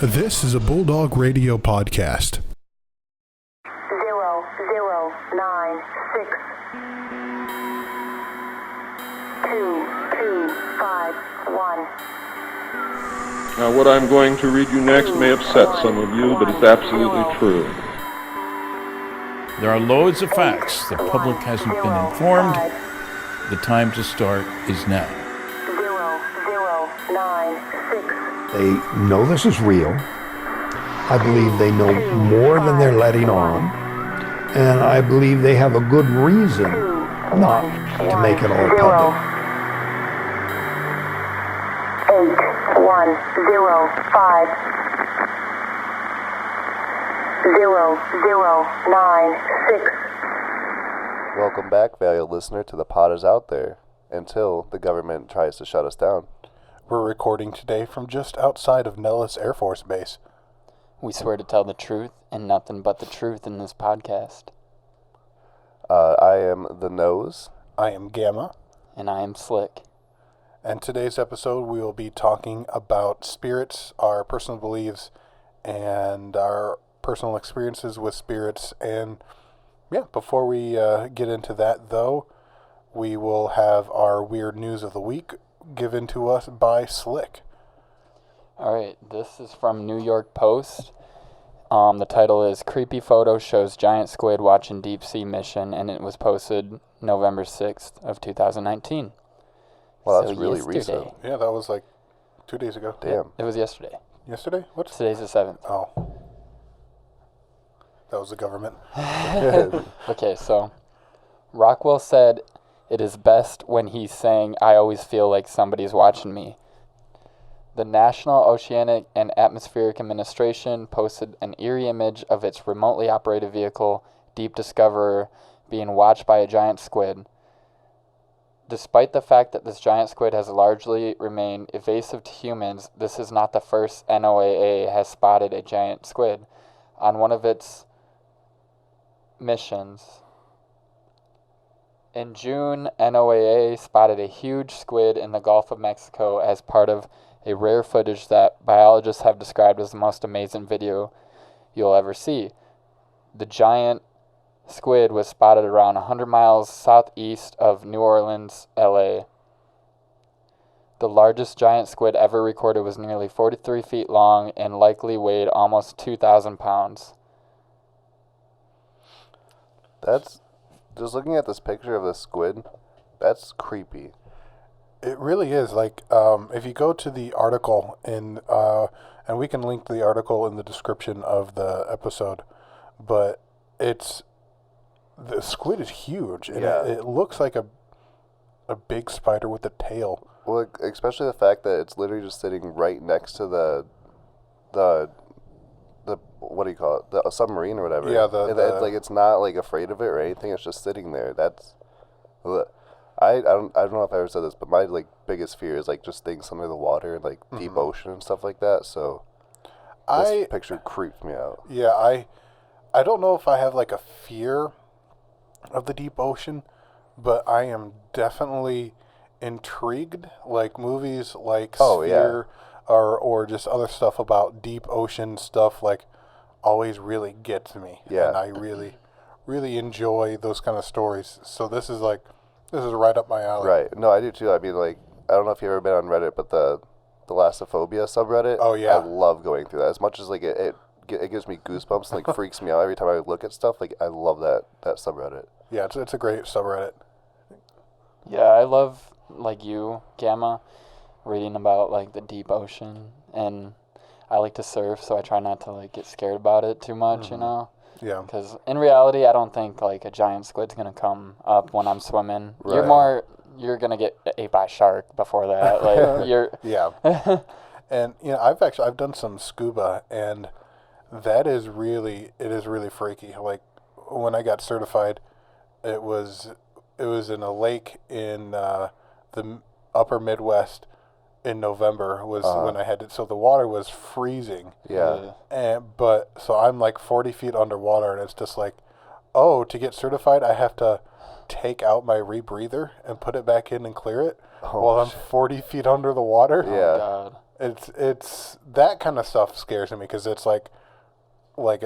This is a Bulldog Radio podcast. 00962251. Now, what I'm going to read you next may upset some of you, but it's absolutely true. There are loads of facts. The public hasn't been informed. The time to start is now. 0096. They know this is real. I believe they know more than they're letting on. And I believe they have a good reason not to make it all public. 8105 0096. Welcome back, valued listener, to The Pod Is Out There, until the government tries to shut us down. We're recording today from just outside of Nellis Air Force Base. We swear to tell the truth and nothing but the truth in this podcast. I am the Nose. I am Gamma. And I am Slick. And today's episode we will be talking about spirits, our personal beliefs, and our personal experiences with spirits. And yeah, before we get into that though, we will have our weird news of the week given to us by Slick. All right, this is from New York Post. The title is Creepy Photo Shows Giant Squid Watching Deep Sea Mission, and it was posted November 6th of 2019. Well, that's So really yesterday. recent. Yeah, that was like 2 days ago. Damn. It was yesterday. Yesterday? What's Today's the 7th. Oh. That was the government. Okay, so Rockwell said it is best when he's saying, I always feel like somebody's watching me. The National Oceanic and Atmospheric Administration posted an eerie image of its remotely operated vehicle, Deep Discoverer, being watched by a giant squid. Despite the fact that this giant squid has largely remained evasive to humans, this is not the first NOAA has spotted a giant squid. On one of its missions, in June, NOAA spotted a huge squid in the Gulf of Mexico as part of a rare footage that biologists have described as the most amazing video you'll ever see. The giant squid was spotted around 100 miles southeast of New Orleans, LA. The largest giant squid ever recorded was nearly 43 feet long and likely weighed almost 2,000 pounds. That's, just looking at this picture of the squid, that's creepy. It really is. Like, if you go to the article and we can link the article in the description of the episode, but the squid is huge, and Yeah. it looks like a big spider with a tail. Well, especially the fact that it's literally just sitting right next to the what do you call it? The submarine or whatever. Yeah, it's like it's not like afraid of it or anything. It's just sitting there. That's, I don't know if I ever said this, but my like biggest fear is like just things under the water, like deep ocean and stuff like that. So this picture creeps me out. Yeah, I don't know if I have like a fear of the deep ocean, but I am definitely intrigued. Like movies like Sphere or just other stuff about deep ocean stuff like always really get to me. Yeah. And I really, really enjoy those kind of stories. So this is right up my alley. Right. No, I do too. I mean, like, I don't know if you've ever been on Reddit, but the Thalassophobia subreddit. Oh, yeah. I love going through that. As much as like it gives me goosebumps and like freaks me out every time I look at stuff. Like, I love that subreddit. Yeah, it's a great subreddit. Yeah, I love, like you, Gamma, reading about like the deep ocean, and I like to surf, so I try not to like get scared about it too much, you know? Yeah. Because in reality, I don't think like a giant squid's gonna come up when I'm swimming. Right. You're gonna get ate by a shark before that. Like Yeah. And you know, I've done some scuba, and it is really freaky. Like when I got certified, it was in a lake in the upper Midwest in November was when I had it. So the water was freezing. Yeah. So I'm like 40 feet underwater, and it's just like, oh, to get certified, I have to take out my rebreather and put it back in and clear it while I'm 40 feet under the water. Yeah. God. it's that kind of stuff scares me because it's like I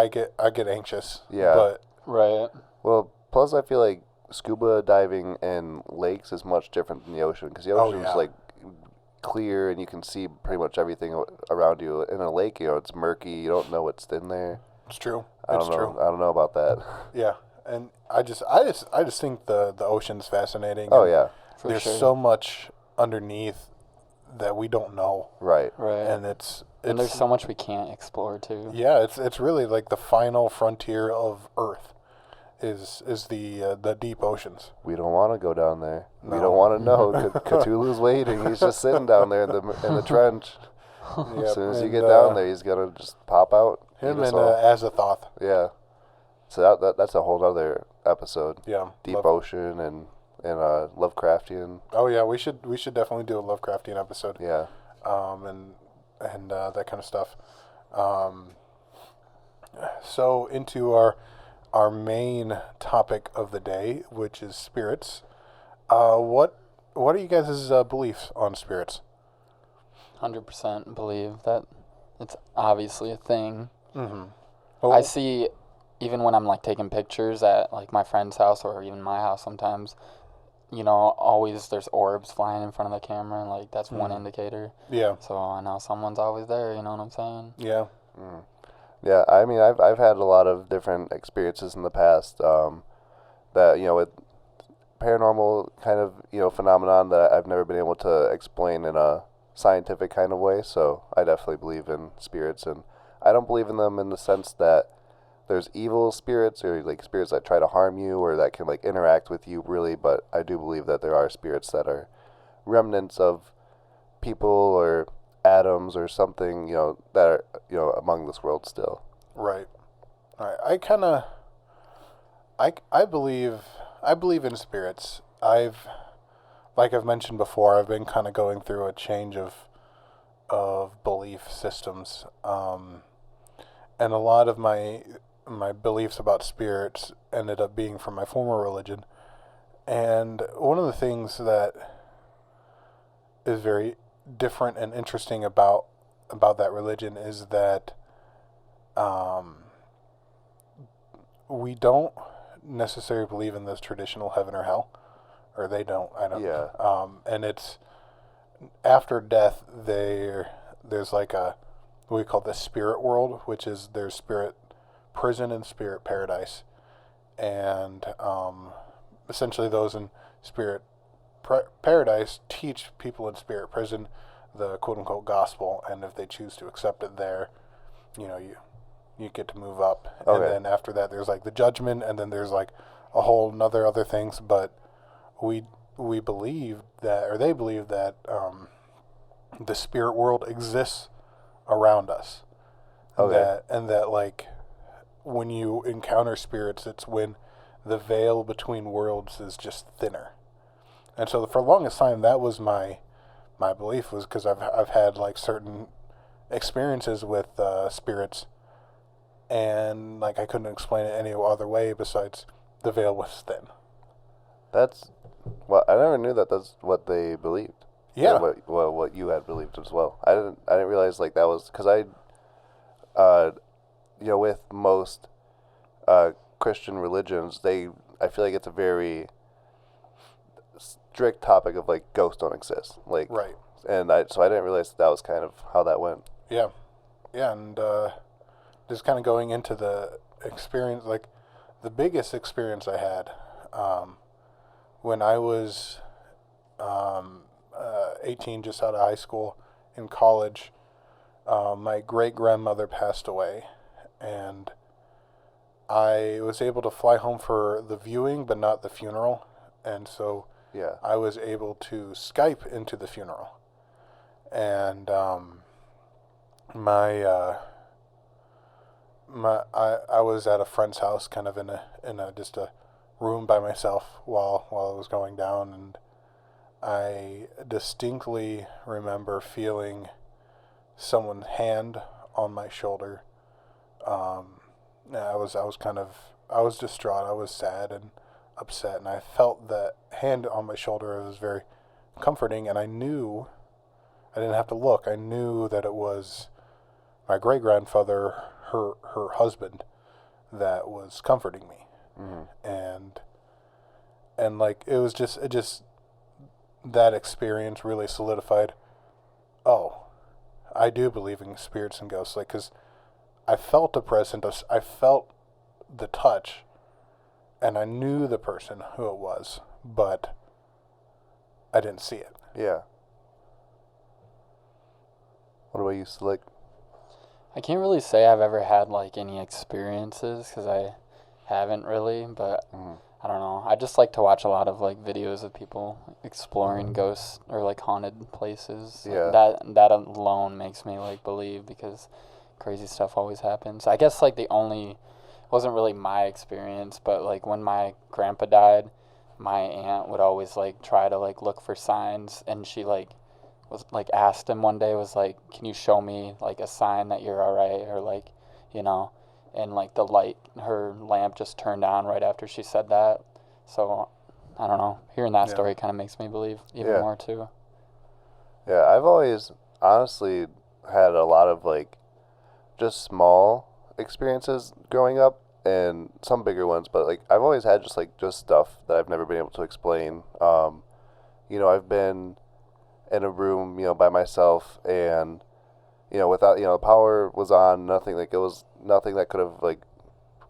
get anxious. Yeah. But Right. Well, plus I feel like scuba diving in lakes is much different than the ocean because the Oh, ocean's yeah. like clear and you can see pretty much everything around you. In a lake, it's murky. You don't know what's in there. it's true. I It's don't know. true. I don't know about that. Yeah. And I just think the ocean's fascinating. Oh and yeah, For there's sure. so much underneath that we don't know, right. Right. and it's And there's so much we can't explore too. yeah, it's really like the final frontier of Earth is the deep oceans. We don't want to go down there. We No. don't want to know. Cthulhu's waiting. He's just sitting down there in the trench. Yep. As soon as you and, get down there, he's gonna just pop out. him eat us and all. Azathoth. Yeah. So that's a whole other episode. Yeah, Deep ocean and Lovecraftian. Oh yeah, we should definitely do a Lovecraftian episode. Yeah. And that kind of stuff. So into our main topic of the day, which is spirits. What are you guys' beliefs on spirits? 100% believe that it's obviously a thing. Oh, I see, even when I'm like taking pictures at like my friend's house or even my house sometimes, always there's orbs flying in front of the camera, and like that's one indicator. yeah, So I know someone's always there, you know what I'm saying? yeah, Yeah. I mean, I've had a lot of different experiences in the past. That with paranormal kind of phenomenon that I've never been able to explain in a scientific kind of way. So I definitely believe in spirits, and I don't believe in them in the sense that there's evil spirits or like spirits that try to harm you or that can like interact with you really, but I do believe that there are spirits that are remnants of people or atoms or something, that are, among this world still. right. I kind of, I believe in spirits. Like I've mentioned before, I've been kind of going through a change of belief systems, and a lot of my beliefs about spirits ended up being from my former religion. And one of the things that is very different and interesting about that religion is that we don't necessarily believe in this traditional heaven or hell, or they don't. I don't. Yeah. And it's after death. There's like what we call the spirit world, which is their spirit prison and spirit paradise, and essentially those in spirit paradise teach people in spirit prison the quote unquote gospel, and if they choose to accept it there, you get to move up. Okay. And then after that there's like the judgment, and then there's like a whole other things. But we believe that, or they believe that the spirit world exists around us. Okay. And that like when you encounter spirits, it's when the veil between worlds is just thinner. And so for the longest time, that was my belief, was because I've had like certain experiences with spirits, and like I couldn't explain it any other way besides the veil was thin. That's I never knew that that's what they believed. Yeah. Or what you had believed as well. I didn't realize like that was because with most Christian religions, I feel like it's a very strict topic of like ghosts don't exist. Like Right. And so I didn't realize that was kind of how that went. Yeah. Yeah, and just kind of going into the experience, like the biggest experience I had when I was 18, just out of high school, in college, my great-grandmother passed away, and I was able to fly home for the viewing, but not the funeral, and so Yeah. I was able to Skype into the funeral, and I was at a friend's house, kind of in a just a room by myself while it was going down, and I distinctly remember feeling someone's hand on my shoulder. I was distraught. I was sad and upset, and I felt that hand on my shoulder. It was very comforting, and I I didn't have to look. I knew that it was my great grandfather, her husband, that was comforting me, and like it just that experience really solidified. Oh, I do believe in spirits and ghosts, like, because I felt the presence, I felt the touch, and I knew the person who it was, but I didn't see it. Yeah. What about you, Slick? I can't really say I've ever had like any experiences because I haven't really, but I don't know. I just like to watch a lot of like videos of people exploring ghosts or like haunted places. Yeah. That alone makes me like believe because crazy stuff always happens. I guess like the only wasn't really my experience, but like when my grandpa died, my aunt would always like try to like look for signs, and she like was like asked him one day, was like, can you show me like a sign that you're all right, or like, you know, and like the light, her lamp just turned on right after she said that. So I don't know, hearing that story kind of makes me believe even more too. Yeah, I've always honestly had a lot of like just small experiences growing up and some bigger ones, but like I've always had just stuff that I've never been able to explain. You know, I've been in a room, you know, by myself, and you know, without, you know, the power was on, nothing, like it was nothing that could have like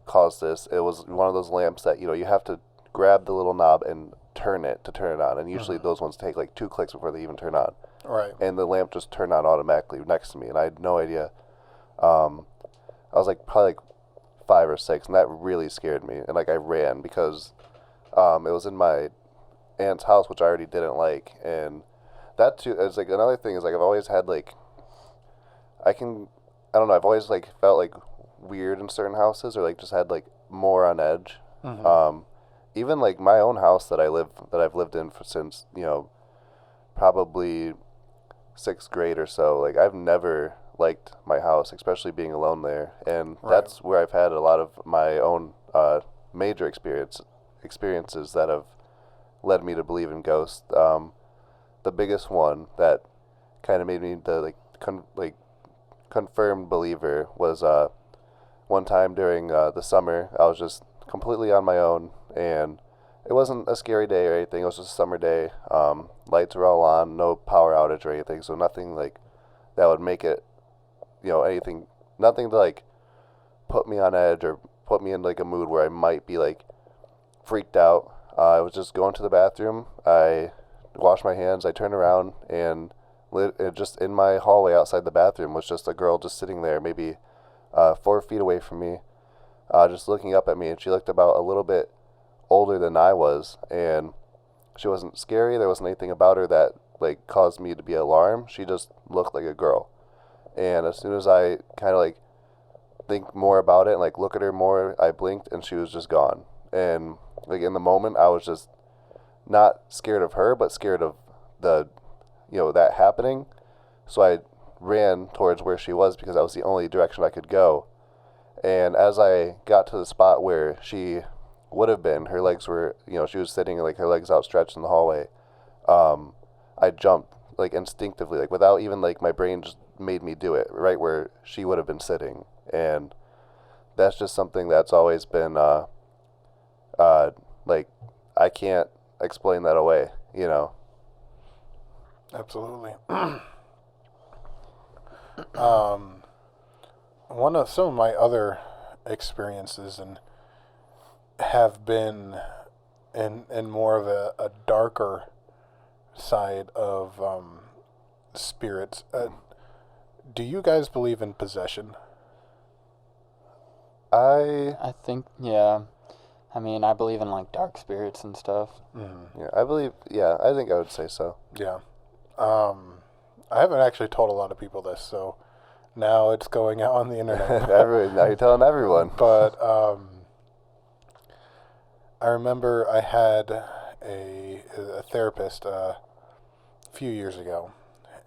caused this. It was one of those lamps that, you know, you have to grab the little knob and turn it to turn it on, and usually those ones take like 2 clicks before they even turn on. Right. And the lamp just turned on automatically next to me, and I had no idea. I was like probably like 5 or 6, and that really scared me. And like I ran because it was in my aunt's house, which I already didn't like. And that too is like another thing is like I've always had like I don't know, I've always like felt like weird in certain houses, or like just had like more on edge. Even like my own house that I've lived in since, you know, probably 6th grade or so. Like I've never liked my house, especially being alone there, and that's where I've had a lot of my own major experiences that have led me to believe in ghosts. The biggest one that kind of made me the confirmed believer was one time during the summer. I was just completely on my own, and it wasn't a scary day or anything. It was just a summer day. Lights were all on, no power outage or anything, so nothing like that would make it, you know, anything, nothing to like put me on edge or put me in like a mood where I might be like freaked out. I was just going to the bathroom. I washed my hands. I turned around, and just in my hallway outside the bathroom was just a girl just sitting there, maybe 4 feet away from me, just looking up at me. And she looked about a little bit older than I was, and she wasn't scary. There wasn't anything about her that like caused me to be alarmed. She just looked like a girl. And as soon as I kind of like think more about it and like look at her more, I blinked and she was just gone. And like in the moment, I was just not scared of her, but scared of the, you know, that happening. So I ran towards where she was because that was the only direction I could go. And as I got to the spot where she would have been, her legs were, you know, she was sitting like her legs outstretched in the hallway. I jumped like instinctively, like without even like my brain just made me do it right where she would have been sitting. And that's just something that's always been like I can't explain that away, you know. Absolutely. One of some of my other experiences and have been in more of a darker side of spirits. Do you guys believe in possession? I think, yeah. I mean, I believe in like dark spirits and stuff. Yeah, I think I would say so. Yeah. I haven't actually told a lot of people this, so now it's going out on the internet. Now you're telling everyone. But I remember I had a therapist a few years ago,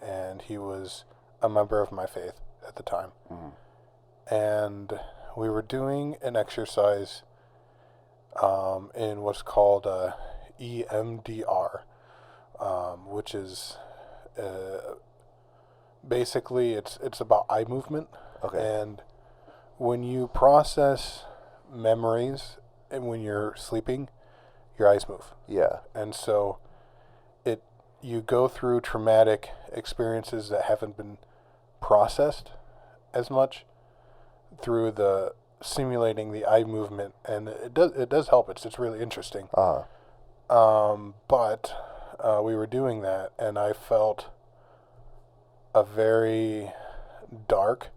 and he was a member of my faith at the time. And we were doing an exercise in what's called EMDR, which is basically it's about eye movement. Okay. And when you process memories and when you're sleeping, your eyes move. Yeah. And so you go through traumatic experiences that haven't been processed as much through the simulating the eye movement, and it does help. It's really interesting. But we were doing that, and I felt a very dark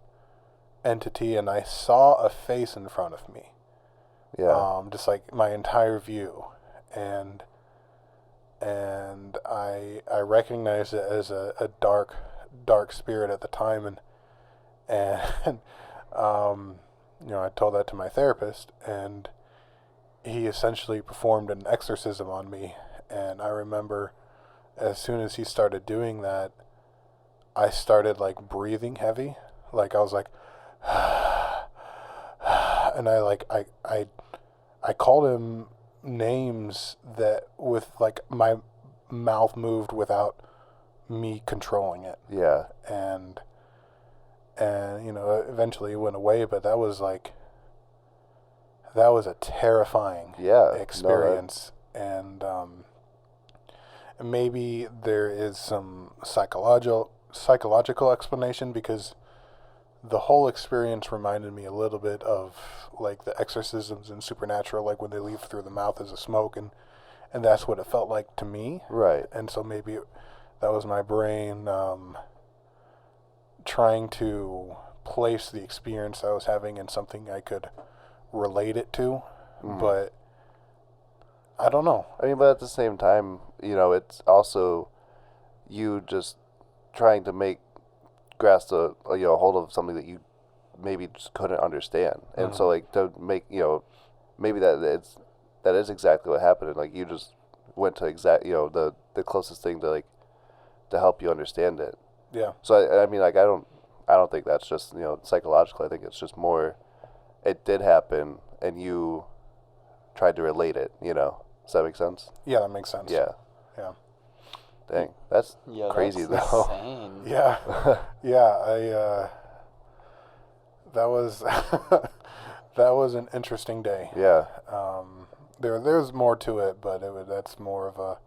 entity, and I saw a face in front of me. Yeah. Just like my entire view, and I recognized it as a dark spirit at the time, and I told that to my therapist, and he essentially performed an exorcism on me. And I remember as soon as he started doing that, I started like breathing heavy, like I was like, and I called him names that with like my mouth moved without me controlling it. Yeah. And eventually it went away, but that was a terrifying experience. And maybe there is some psychological explanation, because the whole experience reminded me a little bit of like the exorcisms in Supernatural, like when they leave through the mouth as a smoke, and that's what it felt like to me. Right. And so maybe that was my brain trying to place the experience I was having in something I could relate it to. But I don't know. I mean, but at the same time, it's also you just trying to grasp a hold of something that you maybe just couldn't understand, and so like to make maybe that is exactly what happened, and like you just went to the closest thing to help you understand it. Yeah. So I mean, like I don't think that's just psychological. I think it's just more it did happen and you tried to relate it. Does that make sense? Yeah, that makes sense. Yeah. Yeah. Dang, that's crazy that's though. Insane. Yeah. Yeah, that was that was an interesting day. Yeah. There's more to it, but that's more of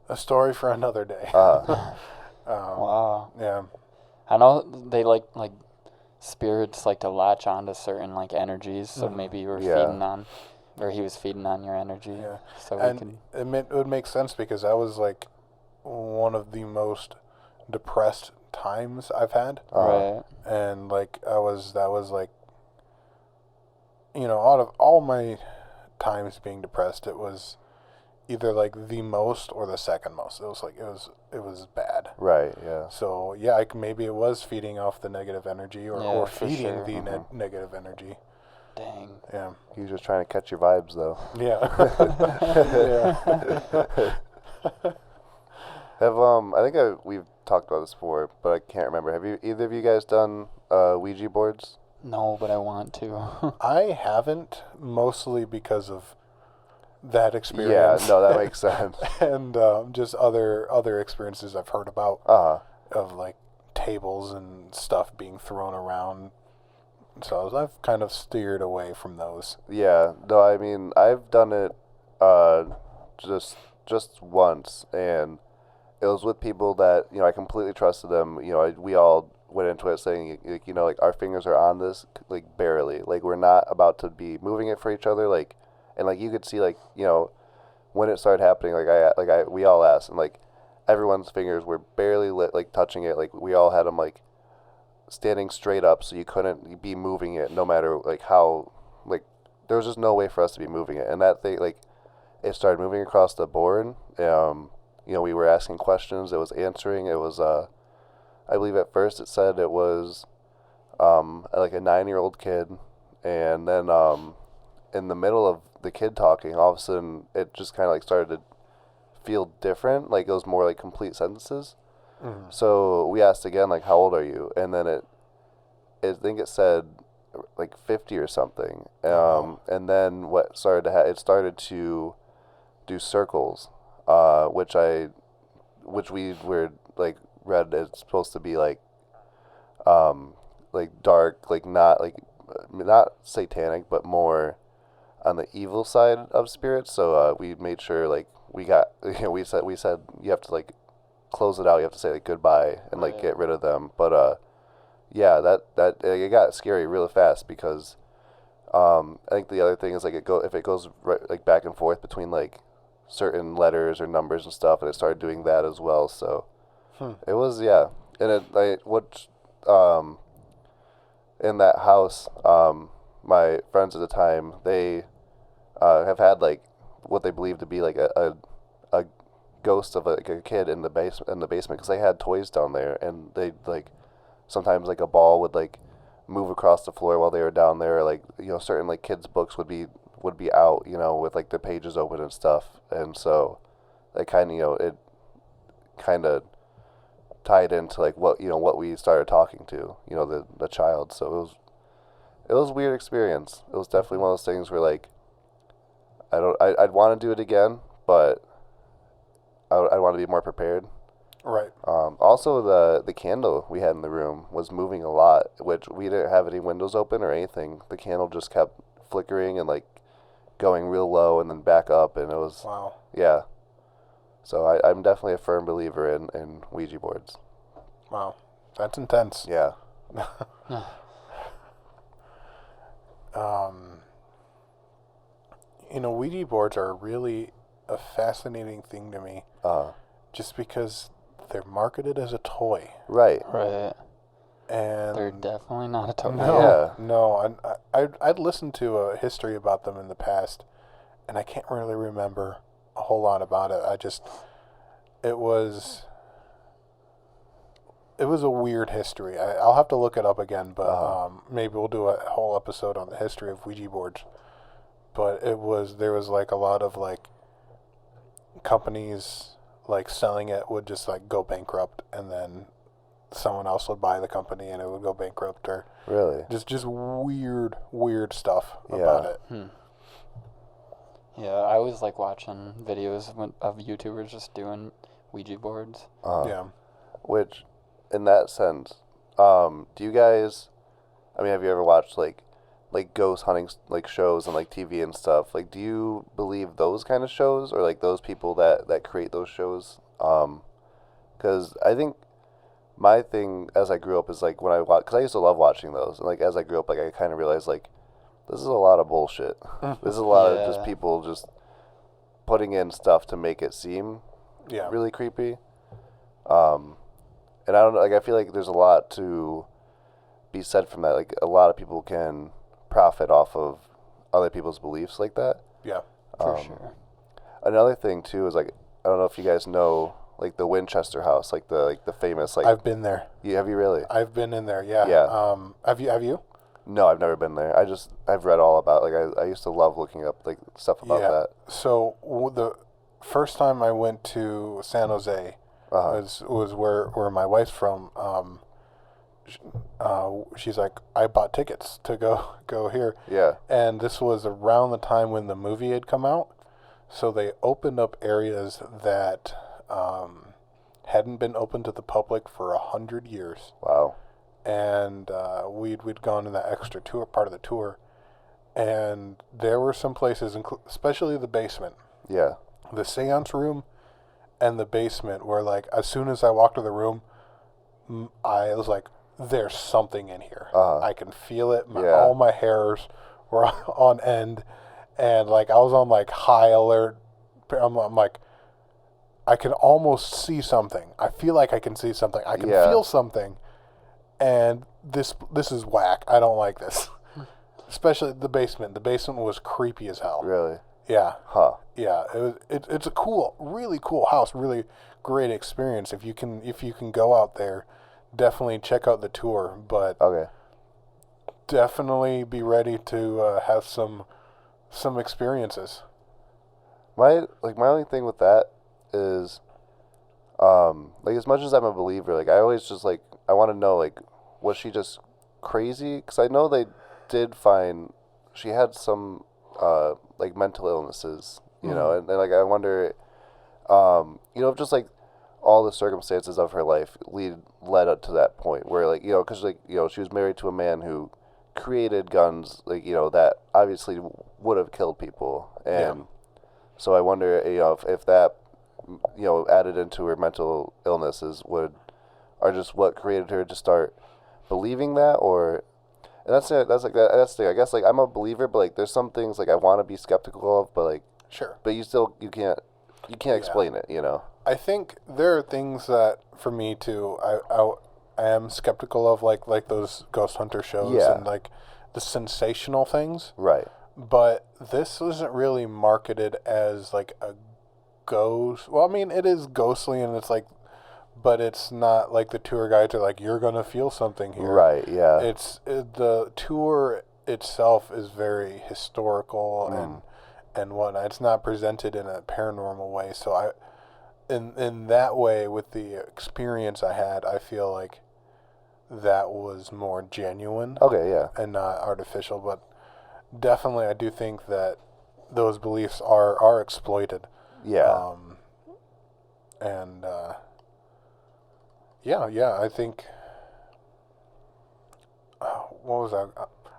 a story for another day. Wow. Yeah. I know they like spirits like to latch onto certain like energies, so maybe you were feeding on, or he was feeding on your energy. Yeah. So it would make sense, because I was like one of the most depressed times I've had. Right. And like that was like, out of all my times being depressed, it was either like the most or the second most. It was bad. Right. Yeah. So yeah, maybe it was feeding off the negative energy, or for feeding sure. the negative energy. Dang. Yeah. He was just trying to catch your vibes though. Yeah. Yeah. I think we've talked about this before, but I can't remember. Have either of you guys done Ouija boards? No, but I want to. I haven't, mostly because of that experience. Yeah, no, that makes sense. And just other experiences I've heard about of like tables and stuff being thrown around. So I've kind of steered away from those. Yeah, no, I mean I've done it just once, and it was with people that I completely trusted them. We all went into it saying like our fingers are on this like barely, like we're not about to be moving it for each other, like, and like you could see like when it started happening, we all asked, and like everyone's fingers were barely like touching it, like we all had them like standing straight up, so you couldn't be moving it no matter like how, like there was just no way for us to be moving it, and that thing like it started moving across the board. We were asking questions, it was answering, it was I believe at first it said it was like a 9-year-old kid, and then in the middle of the kid talking, all of a sudden it just kind of like started to feel different, like it was more like complete sentences. So we asked again, like, how old are you? And then I think it said like 50 or something. And then what started to it started to do circles, which we were like read it's supposed to be like like dark, like not satanic, but more on the evil side of spirits. So we made sure like we got we said you have to like close it out. You have to say like goodbye and like get rid of them. But yeah, that it got scary really fast because I think the other thing is like if it goes right, like back and forth between like certain letters or numbers and stuff, and it started doing that as well. So it was and it like what in that house, my friends at the time, they have had like what they believe to be like a ghost of like a kid in the basement because they had toys down there, and they like sometimes like a ball would like move across the floor while they were down there, or, like certain like kids books would be out with like the pages open and stuff, and so it kind of it kind of tied into like what we started talking to the child. So it was a weird experience. It was definitely one of those things where like I'd want to do it again, but I'd want to be more prepared. Right. Also, the candle we had in the room was moving a lot, which we didn't have any windows open or anything. The candle just kept flickering and like going real low and then back up, and it was yeah. So I'm definitely a firm believer in Ouija boards. Wow, that's intense. Yeah. Ouija boards are really a fascinating thing to me. Just because they're marketed as a toy. Right. Right. And they're definitely not a toy. No. I'd listened to a history about them in the past, and I can't really remember a whole lot about it. It was a weird history. I'll have to look it up again, but maybe we'll do a whole episode on the history of Ouija boards. But there was like a lot of like companies like selling it would just like go bankrupt, and then someone else would buy the company and it would go bankrupt, or really just weird stuff about it. Yeah, I always like watching videos of YouTubers just doing Ouija boards. Yeah. Which, in that sense, do you guys? I mean, have you ever watched like ghost hunting like shows on like TV and stuff? Like, do you believe those kind of shows, or like those people that create those shows? Because I think my thing as I grew up is like when I watch, because I used to love watching those, and like as I grew up, like I kind of realized like this is a lot of bullshit. This is a lot of just people just putting in stuff to make it seem really creepy. And I don't know, like I feel like there's a lot to be said from that. Like a lot of people can profit off of other people's beliefs like that. Yeah, for sure. Another thing too is like I don't know if you guys know like the Winchester House, like the famous like. I've been there. Have you really? I've been in there. Yeah. Yeah. Have you? No, I've never been there. I've read all about like I used to love looking up like stuff about that. So the first time I went to San Jose was where my wife's from. She's like, I bought tickets to go here. Yeah. And this was around the time when the movie had come out, so they opened up areas that hadn't been open to the public for 100 years. Wow. And we'd gone in that extra tour, part of the tour, and there were some places, especially the basement. Yeah. The seance room and the basement were like, as soon as I walked to the room, I was like, there's something in here. I can feel it. All my hairs were on end, and like I was on like high alert. I'm like, I can almost see something. I feel like I can see something. I can feel something. And this is whack. I don't like this. Especially the basement. The basement was creepy as hell. Really? Yeah. Huh. Yeah. It's a cool, really cool house. Really great experience. If you can go out there, definitely check out the tour. But definitely be ready to have some experiences. My only thing with that is, like as much as I'm a believer, like I always just like I want to know like was she just crazy? Because I know they did find she had some like mental illnesses, you know, and like I wonder, just like all the circumstances of her life led up to that point where, like, because, like, she was married to a man who created guns, like, that obviously would have killed people. And so I wonder, if that, added into her mental illnesses are just what created her to start believing that, or... And that's it. That's the thing. I guess, like, I'm a believer, but, like, there's some things, like, I want to be skeptical of, but, like... Sure. But you can't explain it, I think there are things that, for me, too, I am skeptical of, like those ghost hunter shows and, like, the sensational things. Right. But this wasn't really marketed as, like, a ghost. Well, I mean, it is ghostly, and it's, like... But it's not like the tour guides are like, you're going to feel something here. Right, yeah. The tour itself is very historical and whatnot. It's not presented in a paranormal way. So in that way, with the experience I had, I feel like that was more genuine. Okay, yeah. And not artificial. But definitely I do think that those beliefs are exploited. Yeah. Yeah, I think... what was that?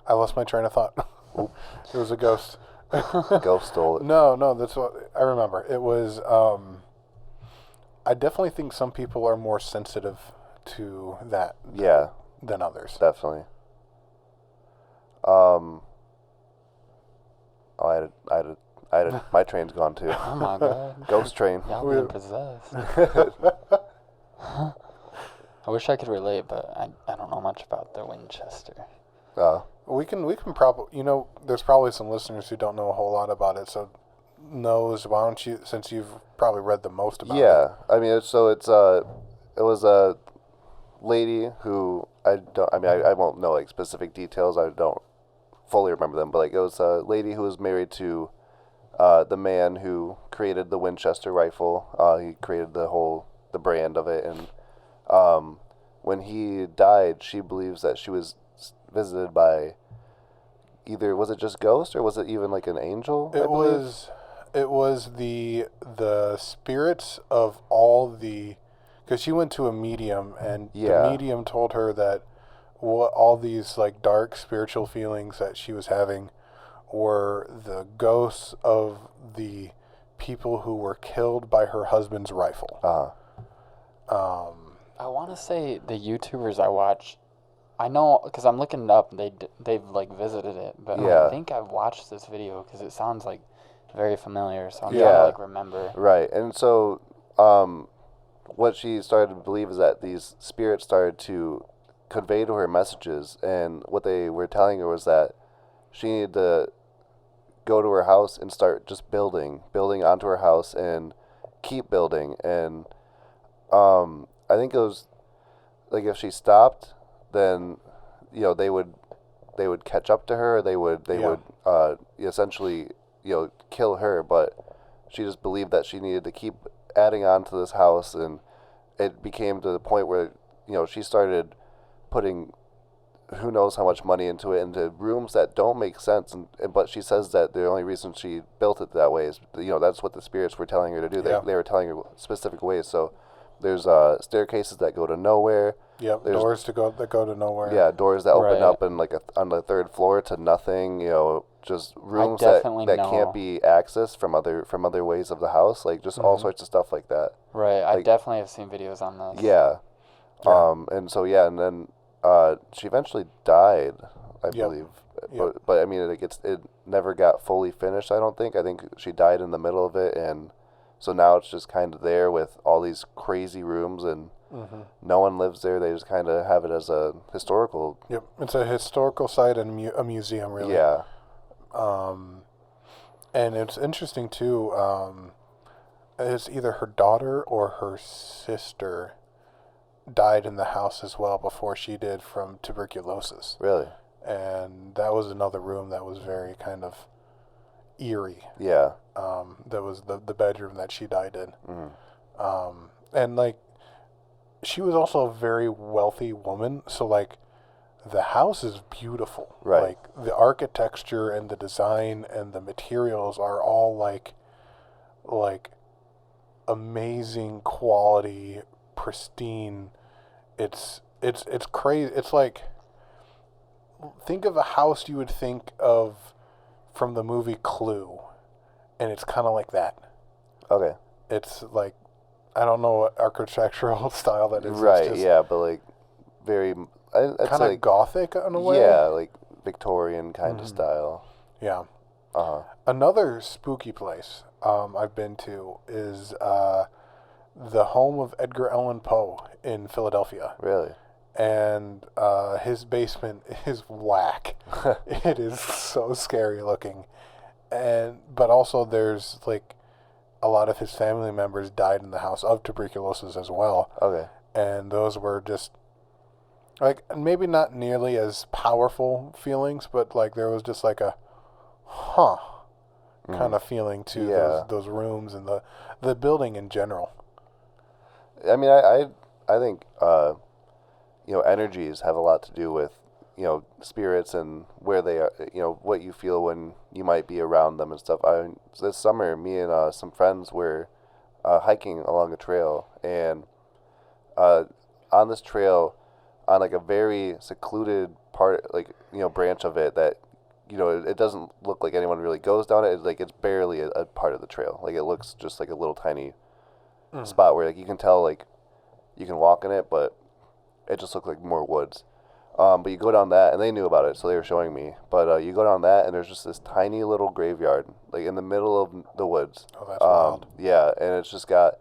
I lost my train of thought. It was a ghost. Ghost stole it. No, that's what... I remember. It was... I definitely think some people are more sensitive to that than others. Definitely. My train's gone too. Oh my god. Ghost train. Y'all being possessed. I wish I could relate, but I don't know much about the Winchester. We can probably, there's probably some listeners who don't know a whole lot about it, so why don't you, since you've probably read the most about it. Yeah, I mean, it was a lady who, I won't know, like, specific details, I don't fully remember them, but, like, it was a lady who was married to the man who created the Winchester rifle. He created the brand of it, and when he died, she believes that she was visited by was it just ghosts, or was it even like an angel? It was the spirits of all the, because she went to a medium, and the medium told her that all these, like, dark spiritual feelings that she was having were the ghosts of the people who were killed by her husband's rifle. I want to say the YouTubers I watch, I know, because I'm looking it up, they've like visited it, but I think I've watched this video because it sounds like very familiar, so I'm trying to, like, remember. Right, and so what she started to believe is that these spirits started to convey to her messages, and what they were telling her was that she needed to go to her house and start just building onto her house and keep building, and I think it was like if she stopped, then they would catch up to her. They would essentially kill her. But she just believed that she needed to keep adding on to this house, and it became to the point where she started putting who knows how much money into it, into rooms that don't make sense. But she says that the only reason she built it that way is that's what the spirits were telling her to do. They were telling her specific ways. So there's staircases that go to nowhere. Yep, there's doors that go to nowhere. Yeah, doors that open up and on the third floor to nothing. Just rooms that can't be accessed from other ways of the house. Like just all sorts of stuff like that. Right, I definitely have seen videos on this. Yeah. And so and then she eventually died, I believe. But I mean, it never got fully finished. I don't think. I think she died in the middle of it, and so now it's just kind of there with all these crazy rooms, and no one lives there. They just kind of have it as a historical. Yep, it's a historical site and a museum, really. Yeah. And it's interesting too. It's either her daughter or her sister died in the house as well before she did from tuberculosis. Really? And that was another room that was very kind of eerie. Yeah. That was the bedroom that she died in. And like, she was also a very wealthy woman, so like, the house is beautiful. Right. Like, the architecture and the design and the materials are all like amazing quality, pristine. It's crazy. It's like, think of a house you would think of from the movie Clue, and it's kind of like that. Okay. It's like, I don't know what architectural style that is. Right. Yeah, but like very Kind of like gothic in a way. yeah, like Victorian kind of style. Yeah. Uh huh. Another spooky place I've been to is the home of Edgar Allan Poe in Philadelphia. Really? And his basement is whack. It is so scary looking. But also there's like a lot of his family members died in the house of tuberculosis as well. Okay. And those were just like maybe not nearly as powerful feelings, but like there was just like a kind of feeling to those rooms and the building in general. I mean, I think energies have a lot to do with spirits and where they are, what you feel when you might be around them and stuff. This summer, me and some friends were hiking along a trail, and on this trail, on like a very secluded part, like branch of it that it doesn't look like anyone really goes down it. It's like it's barely a part of the trail. Like it looks just like a little tiny spot where like you can tell like you can walk in it, but it just looks like more woods. But you go down that, and they knew about it, so they were showing me. But you go down that, and there's just this tiny little graveyard, like in the middle of the woods. Oh, that's wild. Yeah, and it's just got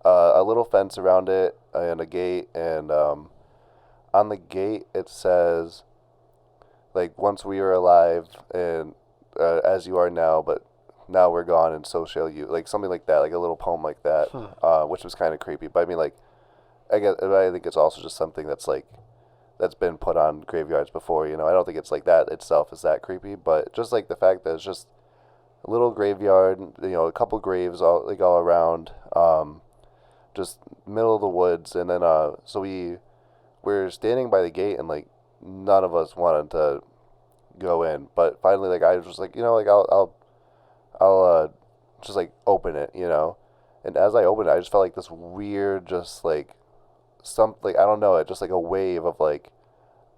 a little fence around it and a gate, and on the gate it says, like, once we are alive, and as you are now, but now we're gone, and so shall you. Like something like that, like a little poem like that, which was kind of creepy. But I mean, like, I think it's also just something that's like, that's been put on graveyards before, I don't think it's like that itself is that creepy, but just like the fact that it's just a little graveyard, a couple graves all around, just middle of the woods, and then so we're standing by the gate, and like none of us wanted to go in, but finally like I was just like, like I'll just like open it, and as I opened it, I just felt like this weird, just like something, I don't know, it just like a wave of like,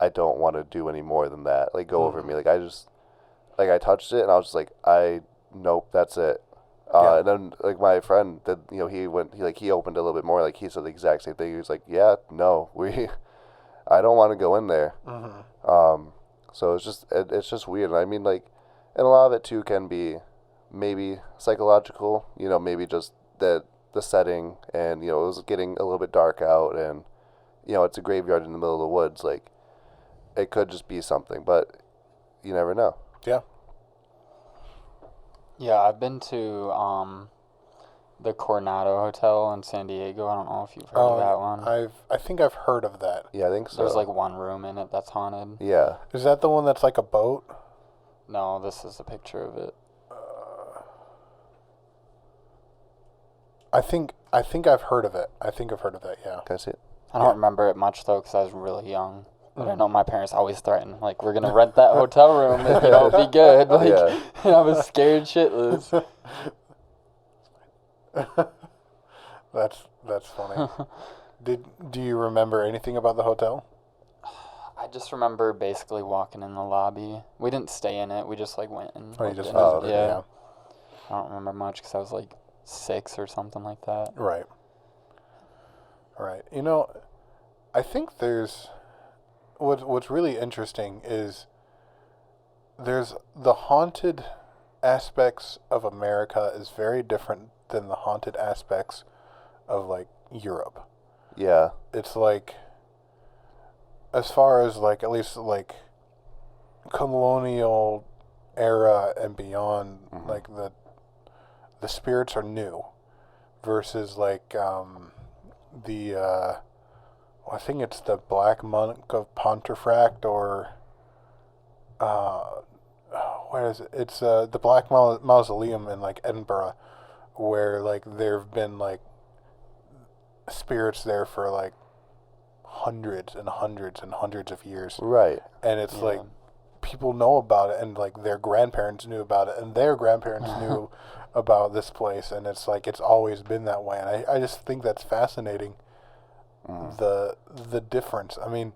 I don't want to do any more than that, like go over me. Like I just, like I touched it and I was just like, nope, that's it. And then like my friend did, he opened it a little bit more, like he said the exact same thing. He was like, yeah, no, I don't want to go in there. So it's just weird. And I mean, like, and a lot of it too can be maybe psychological, maybe just the setting, and it was getting a little bit dark out, and it's a graveyard in the middle of the woods. Like it could just be something, but you never know. Yeah, I've been to the Coronado Hotel in San Diego. I don't know if you've heard of that one. I think I've heard of that. Yeah, I think so. There's like one room in it that's haunted. Yeah. Is that the one that's like a boat? No, this is a picture of it. I think I've heard of it. Yeah. Can I see it? I don't remember it much though, because I was really young. But I know my parents always threatened, like, we're gonna rent that hotel room if you don't be good. Like, and I was scared shitless. That's funny. Do you remember anything about the hotel? I just remember basically walking in the lobby. We didn't stay in it. We just like went and. Oh, you just visited. visited, yeah. I don't remember much because I was like 6 or something like that. Right. I think there's what's really interesting is there's the haunted aspects of America is very different than the haunted aspects of like Europe. Yeah. It's like, as far as like at least like colonial era and beyond, like the spirits are new versus like I think it's the Black Monk of Pontefract, or where is it? It's the Black Mausoleum in like Edinburgh, where like there've been like spirits there for like hundreds and hundreds and hundreds of years. Right. And it's like people know about it, and like their grandparents knew about it, and their grandparents knew about this place, and it's like it's always been that way. And I just think that's fascinating. The difference. I mean,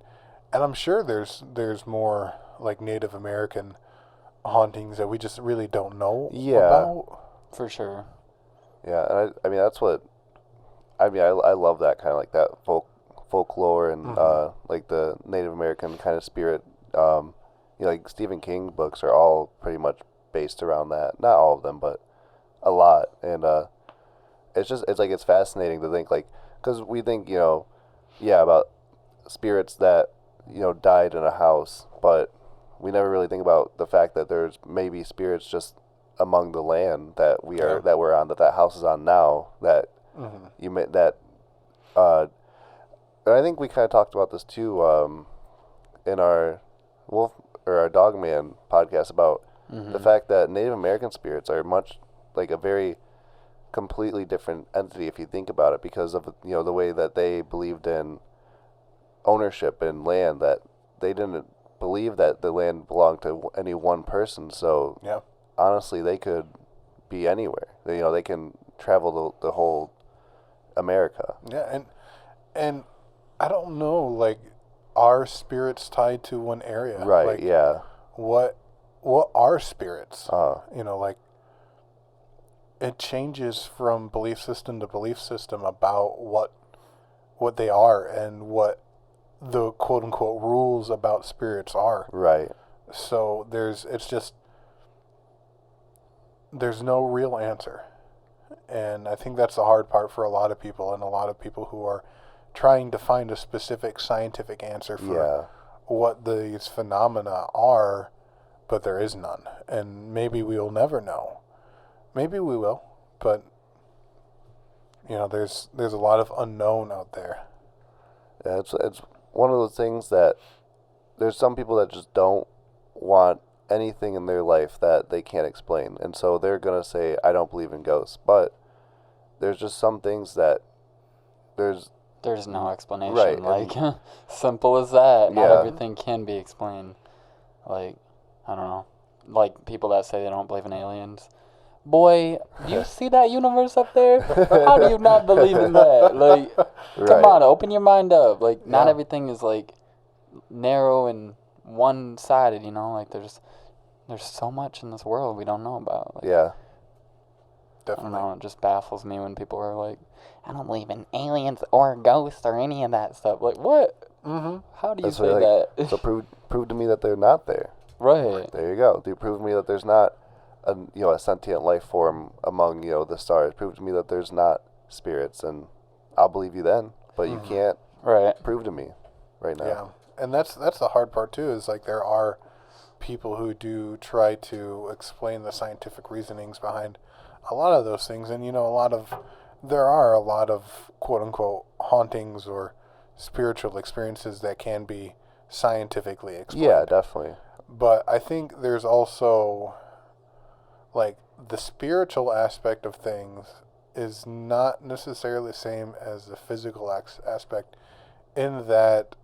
and I'm sure there's more like Native American hauntings that we just really don't know about. For sure. Yeah, and I mean that's what I mean. I love that kind of like that folklore and like the Native American kind of spirit. You know, like Stephen King books are all pretty much based around that. Not all of them, but a lot. And it's fascinating to think, like, because we think, you know, about spirits that, you know, died in a house, but we never really think about the fact that there's maybe spirits just among the land that we're on, that house is on now, that you met that. And I think we kind of talked about this too in our our Dogman podcast about the fact that Native American spirits are much like a very completely different entity if you think about it, because of, you know, the way that they believed in ownership and land, that they didn't believe that the land belonged to any one person. So honestly, they could be anywhere. They can travel the whole America. Yeah, and I don't know, like, are spirits tied to one area? Right. Like, yeah. What are spirits? You know, like, it changes from belief system to belief system about what they are and what the quote unquote rules about spirits are. Right. So there's no real answer. And I think that's the hard part for a lot of people, and a lot of people who are trying to find a specific scientific answer for what these phenomena are, but there is none. And maybe we will never know. Maybe we will, but you know, there's a lot of unknown out there. Yeah, it's one of those things that there's some people that just don't want anything in their life that they can't explain, and so they're gonna say, I don't believe in ghosts. But there's just some things that there's no explanation. Right. Like, simple as that. Not Yeah. everything can be explained. Like, I don't know. Like, people that say they don't believe in aliens. Boy, do you see that universe up there? How do you not believe in that? Like, come on, open your mind up. Like, not everything is, like, narrow and one-sided, you know? Like, there's so much in this world we don't know about. Like, yeah. Definitely. I don't know, it just baffles me when people are like, I don't believe in aliens or ghosts or any of that stuff. Like, what? How do you say that? So prove to me that they're not there. Right. There you go. Do you prove to me that there's not a sentient life form among, the stars? Prove to me that there's not spirits, and I'll believe you then. But you can't prove to me right now. Yeah, and that's the hard part too. Is like there are people who do try to explain the scientific reasonings behind a lot of those things, and there are a lot of quote unquote hauntings or spiritual experiences that can be scientifically explained. Yeah, definitely. But I think there's also, like, the spiritual aspect of things is not necessarily the same as the physical aspect, in that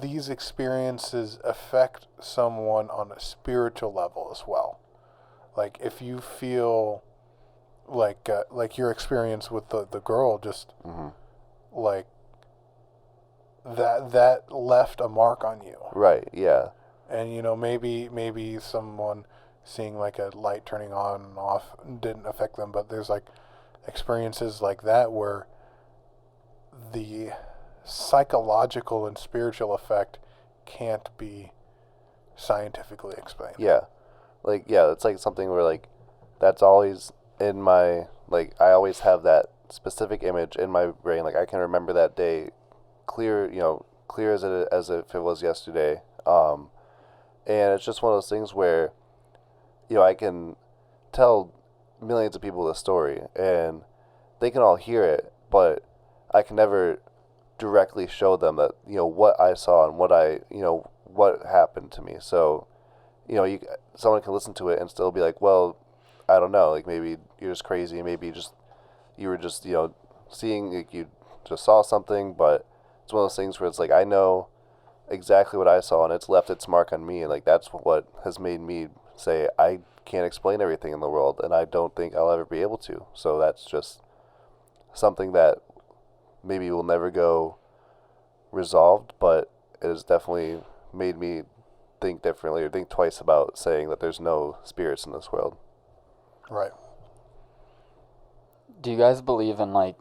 these experiences affect someone on a spiritual level as well. Like, if you feel like your experience with the girl, just like that left a mark on you. Right. Yeah. And maybe someone seeing like a light turning on and off didn't affect them, but there's like experiences like that where the psychological and spiritual effect can't be scientifically explained. Yeah. Like, yeah, it's like something where, like, that's always in my, like, I always have that specific image in my brain. Like, I can remember that day clear as if it was yesterday. And it's just one of those things where, I can tell millions of people the story, and they can all hear it, but I can never directly show them that, what I saw and what happened to me. So, someone can listen to it and still be like, well, I don't know, like, maybe you're just crazy, maybe you were just, seeing, like, you just saw something. But it's one of those things where it's like, I know exactly what I saw, and it's left its mark on me, and, like, that's what has made me say I can't explain everything in the world, and I don't think I'll ever be able to. So that's just something that maybe will never go resolved, but it has definitely made me think differently or think twice about saying that there's no spirits in this world. Right. Do you guys believe in like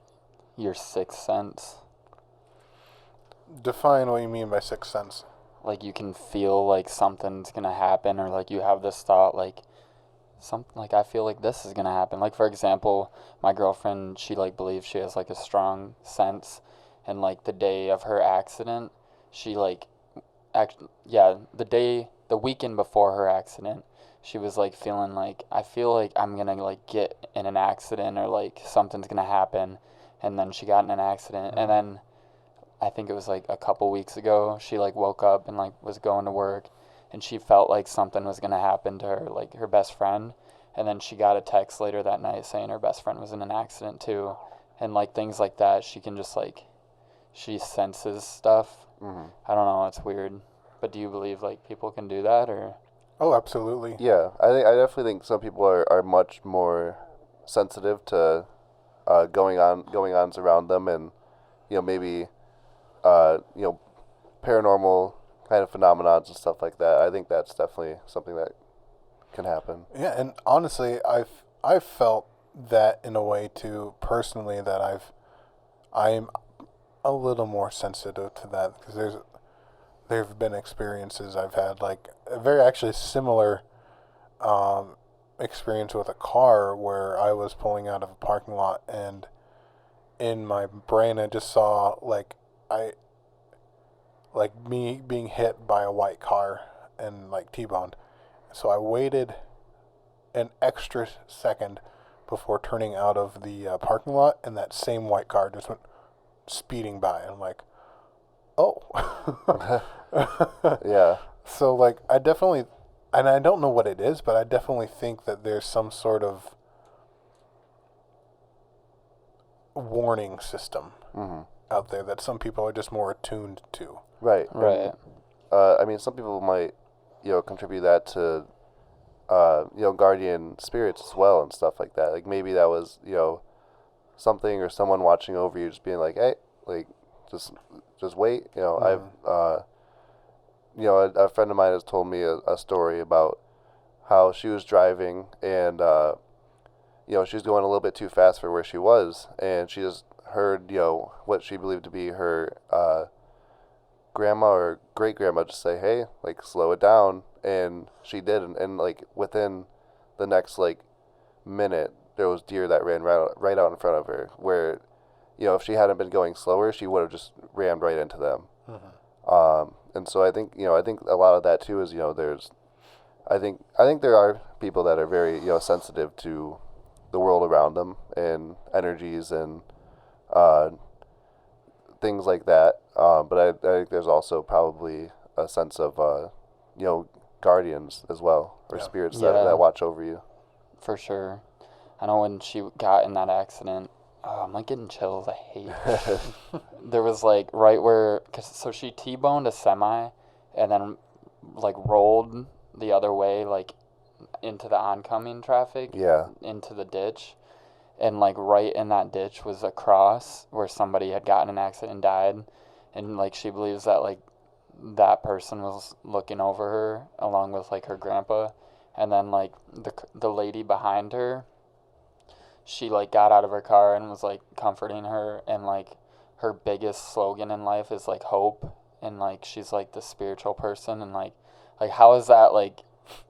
your sixth sense? Define what you mean by sixth sense. Like you can feel like something's gonna happen, or like you have this thought like something like I feel like this is gonna happen. Like for example, my girlfriend, she like believes she has like a strong sense, and like the day of her accident, she like the weekend before her accident, she was like feeling like I feel like I'm gonna like get in an accident or like something's gonna happen, and then she got in an accident, and then I think it was like a couple weeks ago, she like woke up and like was going to work, and she felt like something was gonna happen to her, like her best friend, and then she got a text later that night saying her best friend was in an accident too, and like things like that. She can just like she senses stuff. I don't know, it's weird. But do you believe like people can do that or? Oh, absolutely. Yeah, I definitely think some people are much more sensitive to going ons around them, and maybe paranormal kind of phenomenons and stuff like that. I think that's definitely something that can happen. Yeah, and honestly, I've felt that in a way too personally, that I'm a little more sensitive to that, because there've been experiences I've had, like a very actually similar experience with a car where I was pulling out of a parking lot, and in my brain I just saw me being hit by a white car and like T-boned. So I waited an extra second before turning out of the parking lot, and that same white car just went speeding by. And I'm like, oh. Yeah. So like I definitely, and I don't know what it is, but I definitely think that there's some sort of warning system out there that some people are just more attuned to. Right. Right. I mean, some people might, contribute that to, guardian spirits as well and stuff like that. Like maybe that was, something or someone watching over you, just being like, hey, like, just wait. I've, a friend of mine has told me a story about how she was driving and, she was going a little bit too fast for where she was, and she just heard, what she believed to be her, grandma or great grandma just say, hey, like, slow it down. And she did, and like within the next like minute there was deer that ran right out in front of her, where if she hadn't been going slower, she would have just rammed right into them. And so I think a lot of that too is there's I think there are people that are very sensitive to the world around them and energies and things like that. But I think there's also probably a sense of guardians as well, or spirits that watch over you. For sure. I know when she got in that accident, I'm like getting chills. I hate it. There was like right where, so she T-boned a semi and then like rolled the other way, like into the oncoming traffic, into the ditch. And like right in that ditch was a cross where somebody had gotten in an accident and died. And like she believes that like that person was looking over her along with like her grandpa, and then like the lady behind her, she like got out of her car and was like comforting her, and like her biggest slogan in life is like hope, and like she's like the spiritual person, and like how is that like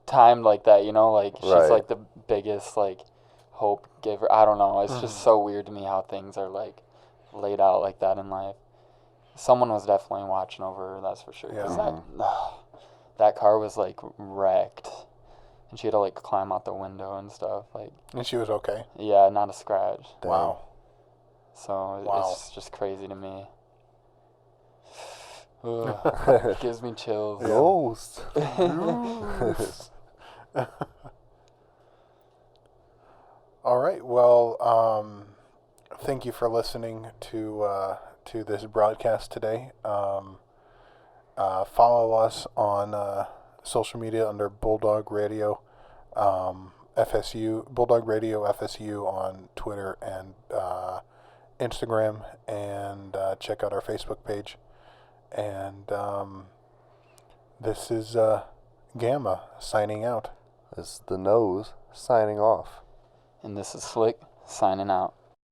timed like that, like she's like the biggest like hope giver. I don't know, it's just so weird to me how things are like laid out like that in life. Someone was definitely watching over her, that's for sure. Because that car was like wrecked, and she had to like climb out the window and stuff. Like, and she was okay? Yeah, not a scratch. Dang. Wow. So it's just crazy to me. It gives me chills. Ghost. All right. Well, thank you for listening to this broadcast today. Follow us on social media under Bulldog Radio. FSU, Bulldog Radio FSU on Twitter and Instagram, and check out our Facebook page. And this is Gamma signing out. This is the Nose signing off. And this is Slick signing out.